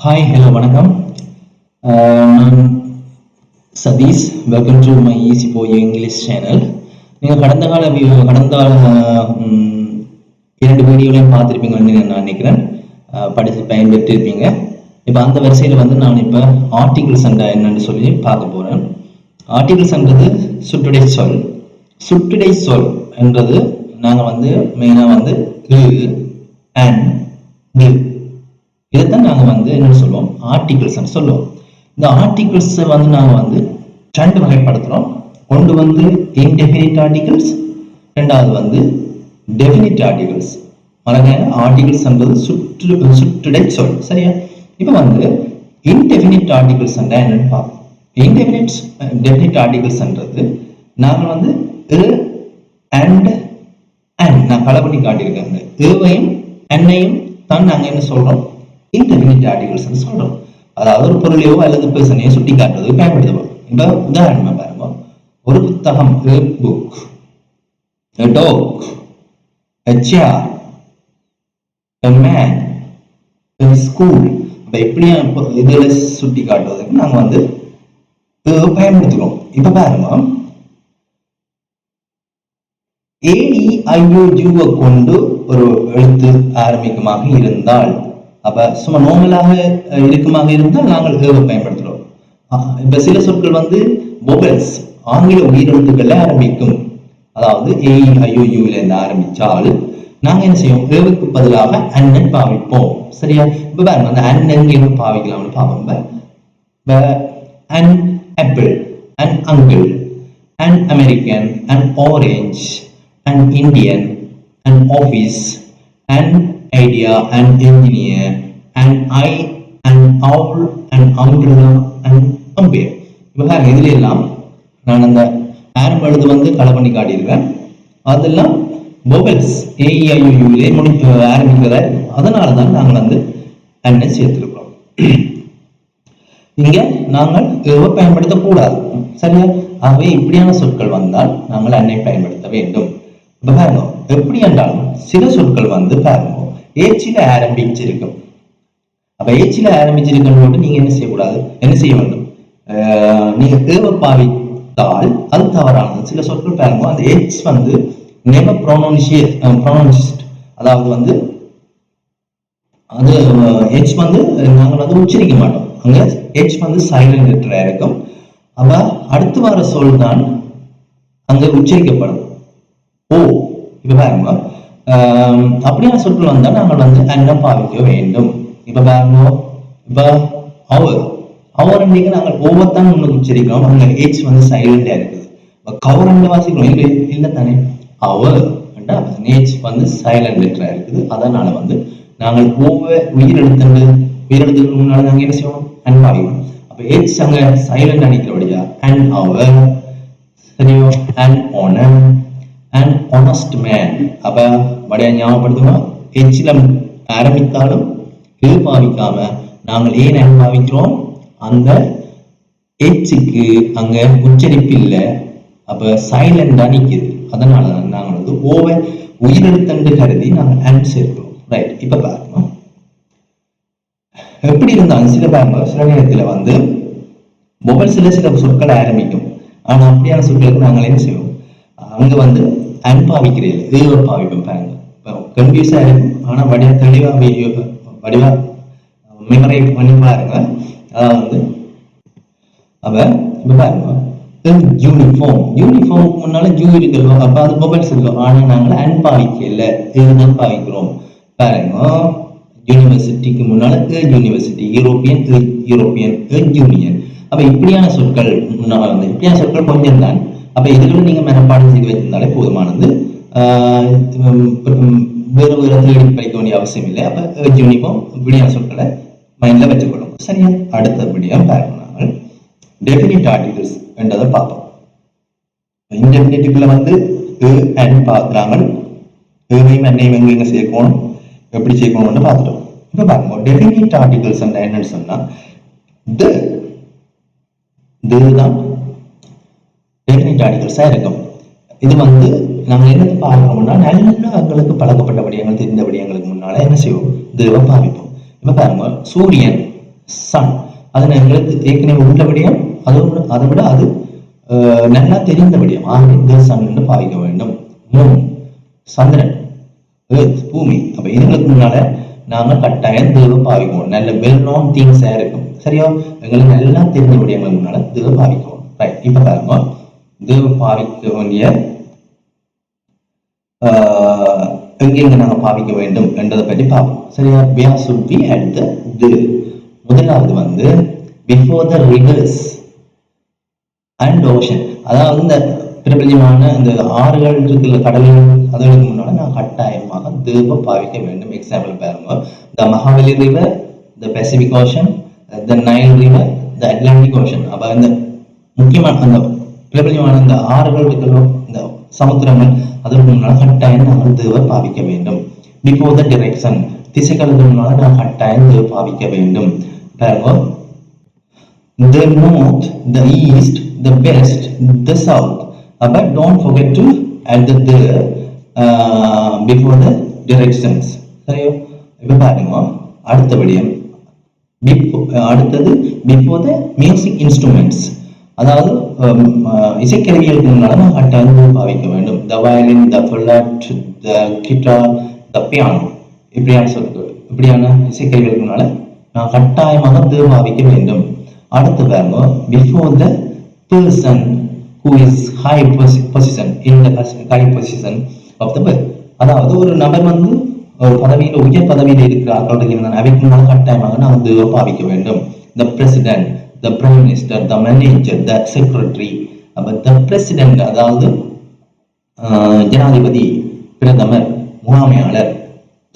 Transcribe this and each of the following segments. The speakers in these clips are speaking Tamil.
ஹாய் ஹலோ வணக்கம். நான் Satish. Welcome to my easy boy English channel. நீங்கள் கடந்த இரண்டு வீடியோலையும் பார்த்துருப்பீங்கன்னு நான் நினைக்கிறேன். படித்து பயன்பெற்றிருப்பீங்க. இப்போ அந்த வரிசையில் நான் இப்போ ஆர்டிகிள்ஸ் என்னன்னு சொல்லி பார்க்க போகிறேன். ஆர்டிகிள்ஸ்ன்றது சுட்டுடை சொல். சுட்டுடை சொல் என்றது நாங்கள் மெயினாக இதைத்தான் நாங்கள் என்ன சொல்லுவோம், ஆர்டிகிள்ஸ் சொல்லுவோம். இந்த ஆர்டிகிள்ஸை நாங்கள் ரெண்டு வகைப்படுத்துகிறோம். ஒன்று இன்டெஃபினிட் ஆர்டிகிள்ஸ், ரெண்டாவது டெஃபினிட் ஆர்டிகிள்ஸ். ஆர்டிகிள்ஸ்ன்றது சுட்டுடை சொல், சரியா? இப்போ இன்டெஃபினிட் ஆர்டிகிள்ஸ் என்னன்னு பார்ப்போம். இன்டெஃபினிட் டெஃபினிட் ஆர்டிகிள்ஸ்ன்றது நாங்கள் நான் கலை பண்ணி காட்டியிருக்காங்க. ஏவையும் அன்னையும் தான் நாங்கள் என்ன சொல்றோம், இன்டெஃபினிட் ஆர்டிகிள்ஸ் சொல்றோம். அதாவது ஒரு பொருளையோ அல்லது பெர்சனையோ சுட்டி காட்டுறது பயன்படுத்துவோம். இப்ப உதாரணமா பாருங்க, ஒரு புத்தகம், a book, a dog, a chair, a man, a school. இப்ப இப்படியா இதுல சுட்டி காட்டுறதுக்கு நாங்க பயன்படுத்துறோம். இப்ப பாருங்க, AEIOU கொண்டு ஒரு எழுத்து ஆரம்பிக்குமாக இருந்தால், அப்ப சும்மா நோமலாக இருக்குமாக இருந்தால் நாங்கள் பயன்படுத்துகிறோம். இப்ப சில சொற்கள் வொவல்ஸ், ஆங்கில உயிரெழுத்துக்கள்ல ஆரம்பிக்கும். அதாவது AEIOU இருந்து ஆரம்பிச்சால் நாங்க என்ன செய்வோம், ஏவுக்கு பதிலாக அண்ணன் பாவிப்போம், சரியா? இப்ப பாருங்க, அந்த அண்ணன் எங்க பாவிக்கலாம்னு பார்ப்போம். an apple, an uncle, an American, an orange, an Indian, an office, an idea, an engineer, an eye, an owl, an umbrella, an umpire. இப்போ இதுல எல்லாம் நான் அந்த ஆரம்ப எழுது கலை பண்ணி காட்டியிருக்கேன். அதெல்லாம் வொவல்ஸ், AEIOU ஆரம்பிக்கிறதா இருக்கும். அதனால தான் நாங்கள் அன்னை சேர்த்திருக்கிறோம். இங்க நாங்கள் பயன்படுத்தக்கூடாது, சரியா? ஆகவே இப்படியான சொற்கள் வந்தால் நாங்கள் அன்னை பயன்படுத்த வேண்டும். இப்ப பாருங்க, எப்படி என்றாலும் சில சொற்கள் பாருங்க ஏச்சில ஆரம்பிச்சிருக்கும். அப்ப ஏச்சில ஆரம்பிச்சிருக்கும் நீங்க என்ன செய்யக்கூடாது, என்ன செய்ய வேண்டும், நீங்க பாவித்தால் அது தவறானது. சில சொற்கள் பாருங்க, அந்த ஏச் நெவர் ப்ரொனவுன்ஸ்ட், அதாவது அது ஏச் நாங்கள் உச்சரிக்க மாட்டோம். அங்க ஏச் சைலண்ட் லெட்டரா இருக்கும். அப்ப அடுத்து வர சொல் தான் அங்க உச்சரிக்கப்படும். ஓ, இப்ப பாருங்க, அப்படியான சொற்கள் வந்தா நாங்கள் அன்னம் பாவிக்க வேண்டும். இப்ப பாருங்க, இப்ப அவர் நாங்கள் ஒவ்வொருத்தான் முன்னுக்கு உச்சரிக்கிறோம். அங்க ஏச் சைலண்டா இருக்குது. கவர் வாசிக்கிறோம் இல்ல தானே, அவர் ஏச் சைலண்ட் லெட்டரா இருக்குது. அதனால நாங்கள் உயிரெழுத்துக்கு முன்னால நாங்க என்ன செய்வோம், அன் பாவிக்கணும். அப்ப ஏச் அங்க சைலண்ட் அடிக்கிறபடியா அன் அவர், சரியோ, an owner, an honest man. அப்ப வடைய ஞாபகப்படுத்தணும், எச்சில ஆரம்பித்தாலும் பாவிக்காம நாங்கள் ஏன் பாவிக்கிறோம், அந்த எச்சுக்கு அங்க உச்சரிப்பு இல்லை. அப்ப சைலண்டா நிக்குது. அதனால நாங்கள் ஓவை உயிரெழுத்தண்டு கருதி நாங்கள் அன் சேர்க்கிறோம். ரைட். இப்ப பாருங்க, எப்படி இருந்தாலும் சில பாருங்க, சில நேரத்துல வொவல் சில சொற்கள் ஆரம்பிக்கும். ஆனா அப்படியான சொற்களுக்கு நாங்கள் என்ன செய்வோம், அங்க அன்பாவிக்கிறீர்கள் பாவிப்போம். பாருங்க, கன்ஃபியூஸா இருக்கும். ஆனா வடிவா மெமரை பண்ணி பாருங்க. அதாவது அப்ப இப்ப பாருங்க, யூனிஃபார்முக்கு முன்னால ஜூ இருக்கிறோம். அப்ப அது மொபைல்ஸ் இருக்கும். ஆனா நாங்கள் அன்பாவிக்கல, இதுதான் பாவிக்கிறோம். பாருங்க, யூனிவர்சிட்டிக்கு முன்னால யூனிவர்சிட்டி, யூரோப்பியன் யூனியன். அப்ப இப்படியான சொற்கள் இப்படியான சொற்கள் கொஞ்சம் தான். அப்ப இதுகளை நீங்க மனப்பாடம் செய்து வைத்திருந்தாலே போதுமானது. வேறு தேடி படிக்க வேண்டிய அவசியம் இல்லை. அப்ப யூனிஃபார்ம் இப்படியான சொற்களை மைண்ட்ல வச்சுக்கொள்ளும், சரியா? அடுத்தபடியா பாருங்க, நாங்கள் டெஃபினிட் ஆர்டிகிள்ஸ் என்றதை பார்ப்போம். இன்டெஃபினிட்டுக்குள்ள பார்க்கிறாங்க. ஏவையும் என்னையும் எங்க சேர்க்கணும், எப்படி சேர்க்கணும்னு பார்த்துட்டோம். இப்ப பாருங்க, டெஃபினிட் ஆர்டிகிள்ஸ் என்னன்னு சொன்னா தான் டெஃபினிட் ஆர்டிகிள்ஸா இருக்கும். இது நாங்க என்ன பார்க்கணும்னா, நல்ல எங்களுக்கு பழக்கப்பட்ட விடயங்கள், தெரிந்த விடயங்களுக்கு முன்னால என்ன செய்வோம், தேவை பாவிப்போம். இப்ப பாருங்க, சூரியன் சன். அது எங்களுக்கு ஏற்கனவே உள்ள விடயம், அதை விட அது நல்லா தெரிந்த விடயம். ஆகவே த சன் என்று பாவிக்க வேண்டும். மூன் சந்திரன், எர்த் பூமி. அப்ப இதுங்களுக்கு முன்னால நாங்க கட்டாயம் தேவ பாவிக்கணும். நல்ல வெல் நோன் திங்ஸா இருக்கும். சரியா? எங்களுக்கு நல்லா தெரிஞ்ச விடயங்களுக்கு முன்னால தேவ பாவிக்கணும். ரைட். இப்ப பாருங்க, தேவ பாவிக்க வேண்டிய எங்கெங்க நாங்க பாவிக்க வேண்டும் என்றதை பற்றி பார்ப்போம். சரியா? where should we add the முதலாவது வந்து before the rivers and ocean. அதாவது இந்த பிரபலமான இந்த ஆறுகள் இருக்குல்ல, கடல்கள், அதுகளுக்கு முன்னால நான் கட்டாயமாக தேவ பாவிக்க வேண்டும். எக்ஸாம்பிள் பாருங்க, the Mahavali river, the Pacific Ocean, the Nile river, the Atlantic Ocean. அப்ப இந்த முக்கியமான அந்த பிரபலமான இந்த ஆறுகள் இருக்குல்ல, இந்த சமுத்திரங்கள், அதற்கு முன்னால் கட்டாயம் நாங்கள் தேவ பாவிக்க வேண்டும். பிஃபோர் த டிரெக்ஷன், திசைகளுக்கு முன்னால் நான் கட்டாயம் தேவ பாவிக்க வேண்டும். பாருங்க, the north, the east, the west, the south. But don't forget to add the before the directions. சரியோ? இப்ப பாருங்க, அடுத்த விடயம் அடுத்தது பிஃபோர் த மியூசிக் இன்ஸ்ட்ருமெண்ட்ஸ். அதாவது இசைக்கருவிகளுக்கு முன்னால நான் கட்டாயம் பாவிக்க வேண்டும். த வயலின், த ஃப்ளூட், த கிட்டார், த பியானோ. இப்படியான இசைக்கருவிகளுக்கு முன்னால நான் கட்டாயமாக பாவிக்க வேண்டும். அடுத்து பாருங்க, before the person who is high position in the high position of the birth. அதாவது ஒரு நபர் வந்து ஒரு பதவியில், உயர் பதவியில் இருக்கிறார்கள், அவைக்கு முன்னால் கட்டாயமாக நாம் தேவ பாவிக்க வேண்டும். The president, the prime minister, the manager, the secretary. அப்ப the president அதாவது ஜனாதிபதி, பிரதமர், முகாமையாளர்,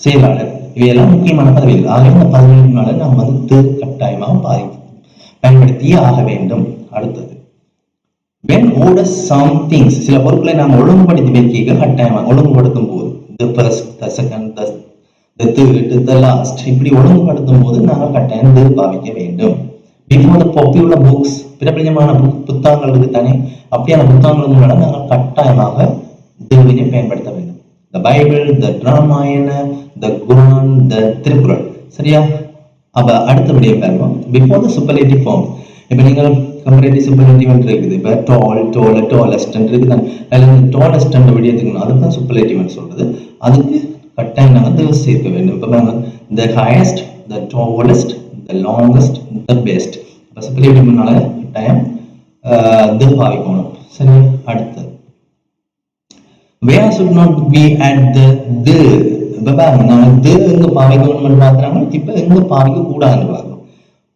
செயலாளர், இவையெல்லாம் முக்கியமான பதவிகள். ஆகவே இந்த பதவியினால நாம் வந்து கட்டாயமாக பயன்படுத்தியே ஆக வேண்டும். அடுத்தது, when orders some things, சில பொருட்களை நாம் ஒழுங்குபடுத்தி வைக்க கட்டாயமாக ஒழுங்குபடுத்தும் போது, the first, the second, the third, the last, இப்படி ஒழுங்குபடுத்தும் போது நாங்கள் கட்டாயம் பாவிக்க வேண்டும். பிஃபோர் த பாப்புலர் புக்ஸ், பிரபலமான புத்தகங்கள் இருக்குத்தானே, அப்படியான புத்தகங்களுக்கு முன்னால நாங்கள் கட்டாயமாக தேவினை பயன்படுத்த வேண்டும். த பைபிள், த ராமாயண, த குரான், த திருக்குறள். சரியா? அப்ப அடுத்த விடயம் பாருங்க, பிஃபோர் த சூப்பர்லேட்டிவ் ஃபார்ம். இப்ப நீங்கள் கம்பேரிட்டிவ் சூப்பர்லேட்டிவ் இருக்குது. இப்ப டால், டோல், டாலஸ்ட் இருக்குது. அதில் டாலஸ்ட் விடயத்துக்கு அதுதான் சூப்பர்லேட்டிவ் சொல்றது. அதுக்கு கட்டாயம் நாங்கள் தேவ சேர்க்க வேண்டும். இப்ப பாருங்க, the highest, the tallest, the longest, the best. அப்ப சூப்பர்லேட்டிவ் முன்னால கட்டாயம் த பாவிக்கணும். சரி, அடுத்து where should not be at the. இப்ப பாருங்க, நம்ம எங்க பாவிக்கணும்னு பாக்குறாங்க, இப்ப எங்க பாவிக்க கூடாதுன்னு பாக்குறோம்.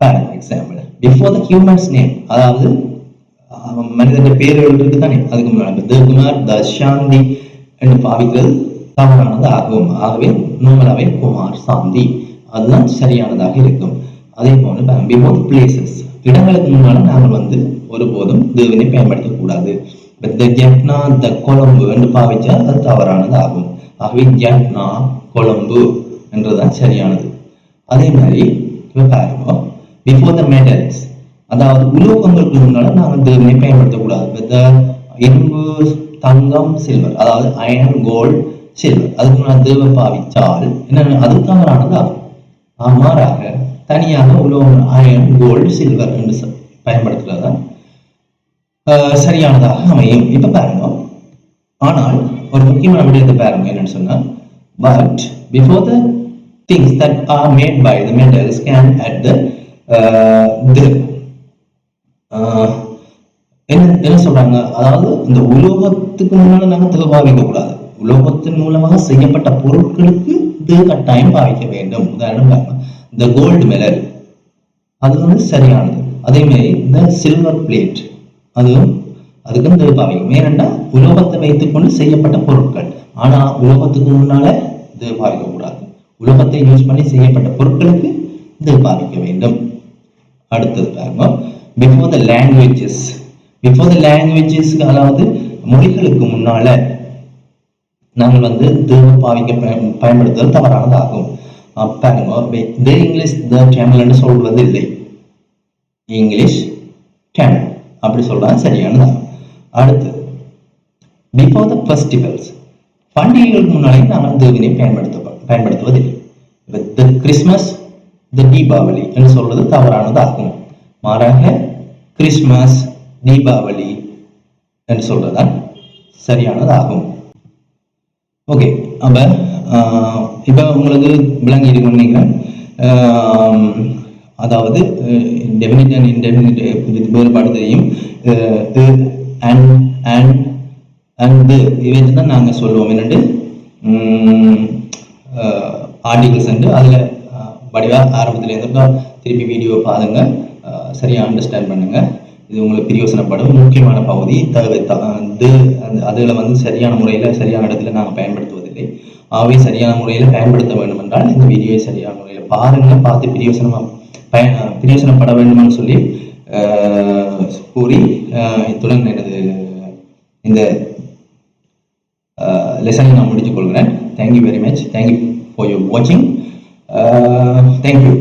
பாருங்க, example, before the humans name, அதாவது மனிதனுடைய பேர்கள் இருக்கு தானே, அதுக்கு முன்னாடி த குமார், த சாந்தி என்று பாவிக்கிறது தவறானது ஆகும். ஆகவே நார்மலாவே குமார், சாந்தி அதுதான் சரியானதாக இருக்கும். அதே போல பிஃபோர் பிளேசஸ், இடங்களுக்கு முன்னால நாங்கள் வந்து ஒருபோதும் தேவனை பயன்படுத்தக்கூடாது. ஜப்னா, த கொழம்பு என்று பாவிச்சா அது தவறானது ஆகும். ஆகவே ஜப்னா, கொழம்பு என்றுதான் சரியானது. அதே மாதிரி இப்ப பாருங்க, பிஃபோர் த மெட்டல்ஸ், அதாவது உலோகங்களுக்கு முன்னால நாங்கள் தேவனை பயன்படுத்தக்கூடாது. இரும்பு, தங்கம், சில்வர், அதாவது அயன், கோல்டு, சில்வர், அதுக்கு முன்னாடி தேவ பாவிச்சால் என்ன, அது தவறானது ஆகும். மாறாக தனியாக உலோகம், அயன், கோல்டு, சில்வர் என்று பயன்படுத்துறதா சரியானதாக அமையும். இப்ப பாருங்க, ஆனால் ஒரு முக்கியமான விடயத்தை பாருங்க, என்னன்னு சொன்னா, but before the things that are made by the metals can at the என்ன சொல்றாங்க, அதாவது இந்த உலோகத்துக்கு முன்னால நாங்க தேவ பாவிக்க கூடாது. உலோகத்தின் மூலமாக செய்யப்பட்ட பொருட்களுக்கு தேவ கட்டாயம் பாவிக்க வேண்டும். உதாரணம் பாருங்க, இந்த கோல்டு மெடல் அது வந்து சரியானது. அதே மாதிரி இந்த சில்வர் பிளேட் அதுக்கும் தேவ பாவிக்கும். ஏனென்றா உலோகத்தை வைத்துக் கொண்டு செய்யப்பட்ட பொருட்கள். ஆனா உலோகத்துக்கு முன்னால தேவ பாவிக்க கூடாது. உலோகத்தை யூஸ் பண்ணி செய்யப்பட்ட பொருட்களுக்கு தேவ பாவிக்க வேண்டும். அடுத்தது பாருங்க, before the languages. Before the languages, அதாவது மொழிகளுக்கு முன்னால நாங்கள் வந்து தேவ பாவிக்க பயன்படுத்துவது தவறானதாகும். பாருங்க, த இங்கிலீஷ், த தமிழ் சொல்வது இல்லை. இங்கிலீஷ், தமிழ் அப்படி சொல்றாங்க, சரியானதாகும். அடுத்து பிஃபோர் த ஃபெஸ்டிவல்ஸ், பண்டிகைகளுக்கு முன்னாலே நாங்கள் தேவனை பயன்படுத்துவதில்லை. கிறிஸ்துமஸ், த தீபாவளி என்று சொல்வது தவறானதாகும். மாறாக கிறிஸ்மஸ், தீபாவளி என்று சொல்றதுதான் சரியானதாகும். ஓகே, அப்ப இப்ப உங்களுக்கு விளங்கி இருக்கும்னு நினைக்கிறேன். அதாவது டெஃபினிட் அண்ட் இன்டெஃபினிட் வேறுபாடு தெரியும். அண்ட் இவை தான் நாங்கள் சொல்லுவோம் என்னண்டு ஆர்டிகல்ஸ் வந்து அதில் வடிவாக ஆரம்பத்தில் இருந்துட்டா திருப்பி வீடியோ பாருங்க, சரியாக அண்டர்ஸ்டாண்ட் பண்ணுங்க. இது உங்களுக்கு பிரியோசனப்படும் முக்கியமான பகுதி. அதில் வந்து சரியான முறையில் சரியான இடத்துல நாங்கள் பயன்படுத்துவதில்லை. ஆகவே சரியான முறையில் பயன்படுத்த வேண்டும் என்றால் இந்த வீடியோவை சரியான முறையில் பாருங்க, பார்த்து பிரியோசனப்பட வேண்டும்னு சொல்லி கூறி இத்துடன் எனது இந்த லெசனை நான் முடித்துக் கொள்கிறேன். Thank you very much. Thank you for your வாட்சிங். தேங்க்யூ.